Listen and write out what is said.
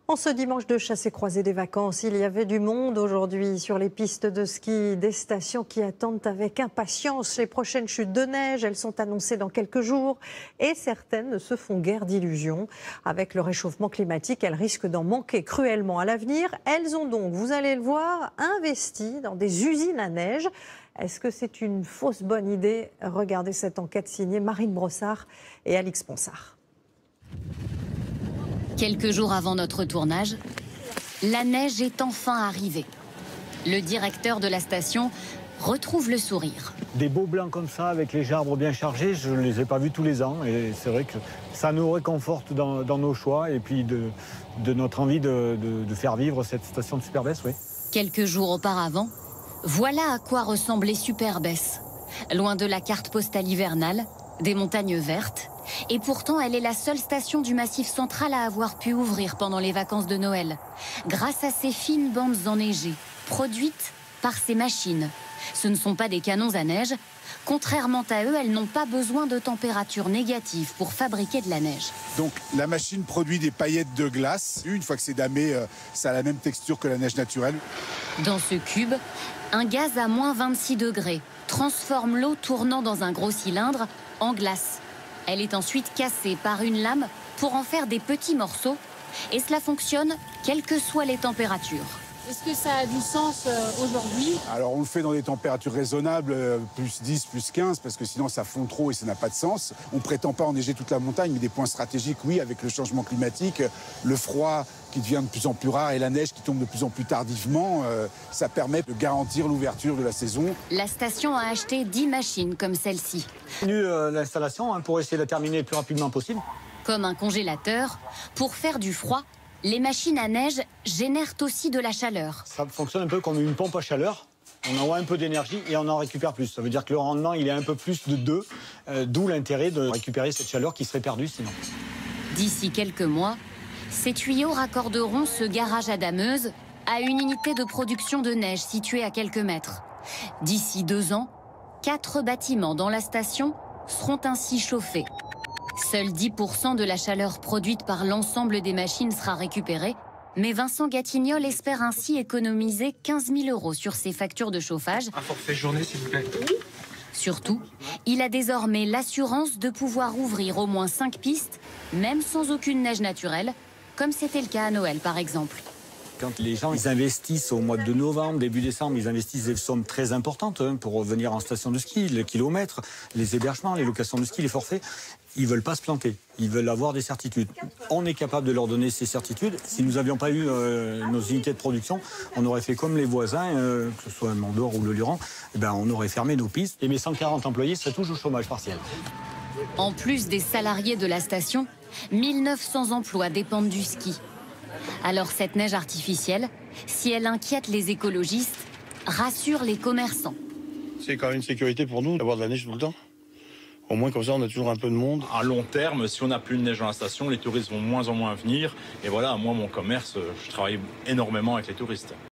En ce dimanche de chassé-croisé des vacances, il y avait du monde aujourd'hui sur les pistes de ski, des stations qui attendent avec impatience les prochaines chutes de neige. Elles sont annoncées dans quelques jours et certaines ne se font guère d'illusions. Avec le réchauffement climatique, elles risquent d'en manquer cruellement à l'avenir. Elles ont donc, vous allez le voir, investi dans des usines à neige. Est-ce que c'est une fausse bonne idée? Regardez cette enquête signée Marine Brossard et Alix Ponsard. Quelques jours avant notre tournage, la neige est enfin arrivée. Le directeur de la station retrouve le sourire. Des beaux blancs comme ça, avec les arbres bien chargés, je ne les ai pas vus tous les ans. Et c'est vrai que ça nous réconforte dans nos choix et puis de notre envie de faire vivre cette station de Superbès, oui. Quelques jours auparavant, voilà à quoi ressemblait Superbès. Loin de la carte postale hivernale, des montagnes vertes. Et pourtant, elle est la seule station du Massif central à avoir pu ouvrir pendant les vacances de Noël, grâce à ces fines bandes enneigées, produites par ces machines. Ce ne sont pas des canons à neige. Contrairement à eux, elles n'ont pas besoin de température négative pour fabriquer de la neige. Donc la machine produit des paillettes de glace. Une fois que c'est damé, ça a la même texture que la neige naturelle. Dans ce cube, un gaz à moins 26 degrés transforme l'eau tournant dans un gros cylindre en glace. Elle est ensuite cassée par une lame pour en faire des petits morceaux. Et cela fonctionne quelles que soient les températures. Est-ce que ça a du sens aujourd'hui? Alors on le fait dans des températures raisonnables, plus 10, plus 15, parce que sinon ça fond trop et ça n'a pas de sens. On ne prétend pas enneiger toute la montagne, mais des points stratégiques, oui, avec le changement climatique, le froid qui devient de plus en plus rare et la neige qui tombe de plus en plus tardivement, ça permet de garantir l'ouverture de la saison. La station a acheté 10 machines comme celle-ci. L'installation pour essayer de la terminer le plus rapidement possible. Comme un congélateur, pour faire du froid, les machines à neige génèrent aussi de la chaleur. Ça fonctionne un peu comme une pompe à chaleur. On envoie un peu d'énergie et on en récupère plus. Ça veut dire que le rendement, il est un peu plus de 2, d'où l'intérêt de récupérer cette chaleur qui serait perdue sinon. D'ici quelques mois, ces tuyaux raccorderont ce garage à dameuse à une unité de production de neige située à quelques mètres. D'ici 2 ans, 4 bâtiments dans la station seront ainsi chauffés. Seuls 10% de la chaleur produite par l'ensemble des machines sera récupérée, mais Vincent Gatignol espère ainsi économiser 15 000 € sur ses factures de chauffage. Un forfait journée, s'il vous plaît. Surtout, il a désormais l'assurance de pouvoir ouvrir au moins 5 pistes, même sans aucune neige naturelle, comme c'était le cas à Noël par exemple. Quand les gens ils investissent au mois de novembre, début décembre, ils investissent des sommes très importantes pour venir en station de ski, le kilomètre, les hébergements, les locations de ski, les forfaits. Ils ne veulent pas se planter, ils veulent avoir des certitudes. On est capable de leur donner ces certitudes. Si nous n'avions pas eu nos unités de production, on aurait fait comme les voisins, que ce soit le Mont-d'Or ou le Luran, on aurait fermé nos pistes et mes 140 employés seraient tous au chômage partiel. En plus des salariés de la station, 1900 emplois dépendent du ski. Alors cette neige artificielle, si elle inquiète les écologistes, rassure les commerçants. C'est quand même une sécurité pour nous d'avoir de la neige tout le temps. Au moins comme ça on a toujours un peu de monde. À long terme, si on n'a plus de neige dans la station, les touristes vont de moins en moins venir. Et voilà, moi mon commerce, je travaille énormément avec les touristes.